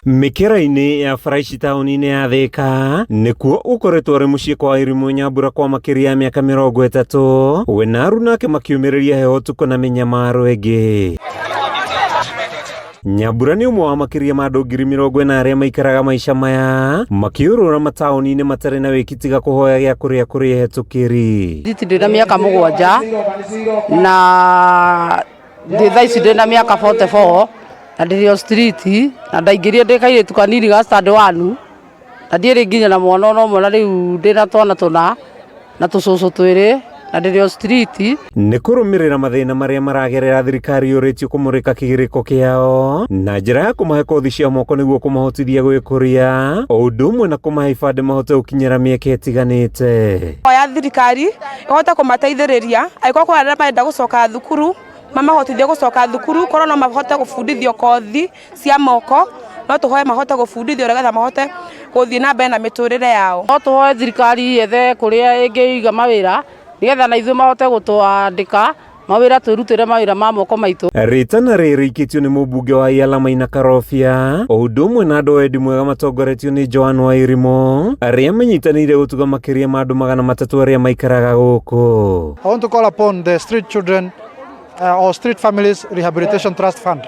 Mikera-ini ya Fraici tauni-ini ya Thika nikuo ukoretwo ari muciĩ kwa Irimũ Nyambura kwa makiria ya mĩaka 30 we na aruna ake makiumĩrĩria heho tuko na mĩnyamaro ĩngĩ. Nyambura nĩ ũmwe wa makiria ma andũ 40,000 arĩa maikaraga maica maya makiũrũra mataũni-inĩ matarĩ na wĩki tiga kũhoya gĩa kũrĩa kũrĩ hetũkĩri. Ndĩna mĩaka 7 na thaa ici ndĩna mĩaka 44 na ndĩrĩ street na ndaingĩria ndĩkaire tukanini ga stand 1 na ndĩrĩ nginya na mwana ũmwe na rĩu ndĩna twana tũna na tũcũcũ twĩrĩ na ndĩrĩ street. Nĩ kũrũmĩrĩra mathĩna marĩa maragerera thirikari yũrĩtio kũmũrĩka kĩgĩrĩko kĩao na njĩra ya kũmahe kothi cia moko nĩguo kũmahotithia gwĩkũria o ũndũ ũmwe na kũmahe ibandĩ mahote gũkinyĩra mĩeke ĩtiganĩte. Ya thirikari ĩhote kũmateithĩrĩria angĩkorwo kũrĩ arĩa marenda gũcoka thukuru mamahotithie gũcoka thukuru, korwo no mahote gũbundithio kothi cia moko no tũhoe mahote gũbundithio nĩgetha mahote gũthiĩ na mbere na mĩtũrĩre yao. No tũhoe thirikari yethe kũrĩa ĩngĩiga mawĩra nĩgetha na ithuĩ mahote gũtwandĩka mawĩra twĩrutĩre mawĩra ma moko maitũ. Rĩtana rĩrĩ rĩikĩtio nĩ mũmbunge wa Yala Maina Karobia o ũndũ ũmwe na andũ wendi mwega matongoretio nĩ Joan wa Irimũ arĩa manyitanĩire gũtuga makĩria ma andũ 300 arĩa maikaraga gũkũ. I want to call upon the street children or Street Families Rehabilitation Trust Fund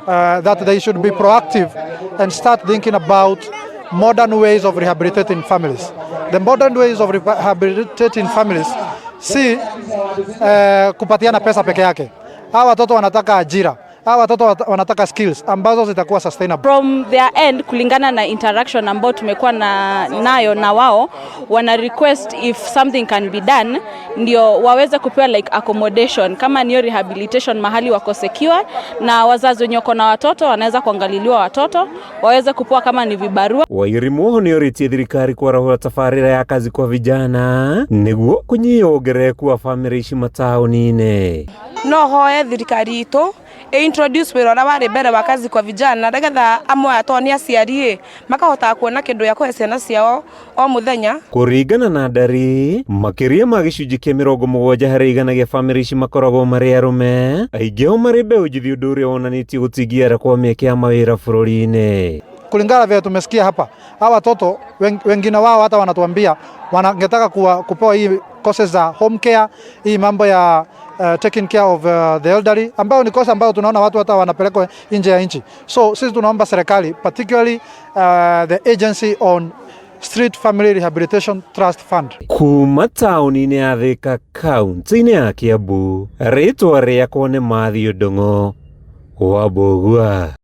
that they should be proactive and start thinking about modern ways of rehabilitating families. The modern ways of rehabilitating families si kupatiana pesa peke yake. Hawa watoto wanataka ajira. Hawa watoto wanataka skills ambazo zitakuwa sustainable. From their end, kulingana na interaction ambao tumekuwa nayo na wao, wana request if something can be done ndio waweze kupewa like accommodation kama niyo rehabilitation mahali wako secure, na wazazi wenye wako na watoto wanaweza kuangaliliwa watoto waweze kupewa kama ni vibarua. Wairimu nĩ orĩtie thirikari kwarahũra tabarĩra ya kazi kwa vijana nĩguo kũnyihia wongerereku wa bamĩrĩ ici mataũni-inĩ. No hoe thirikari itũ introduce wĩra ũrĩa warĩ mbere wa kazi kwa vijana nĩgetha amwe atoo nĩ aciari makahota kuona kĩndũ gĩa kũhe ciana ciao o mũthenya. Kũringana na ndari makĩria ma gĩcunjĩ kĩa 70 harĩ igana gĩa bamĩrĩ ici makoragwo marĩ arũme, aingĩ ao marĩ mbeũ njĩthĩ, ũndũ ũrĩa wonanĩtie gũtingiara kwa mĩeke ya mawĩra bũrũri-inĩ. Kulingana vile tumesikia hapa, hawa watoto wengine wao hata wanatuambia wangetaka kupewa hii courses za home care, hii mambo ya taking care of the elderly, ambao ni kosa ambao tunaona watu hata wanapelekwa nje ya nchi. So sisi tunaomba serikali, particularly the agency on Street Family Rehabilitation Trust Fund. Kuma taũni-inĩ ya Thika, kaunti-inĩ ya Kiambu, rĩtwa rĩakwa nĩ Matthew Ndung'u wa Mbũgua.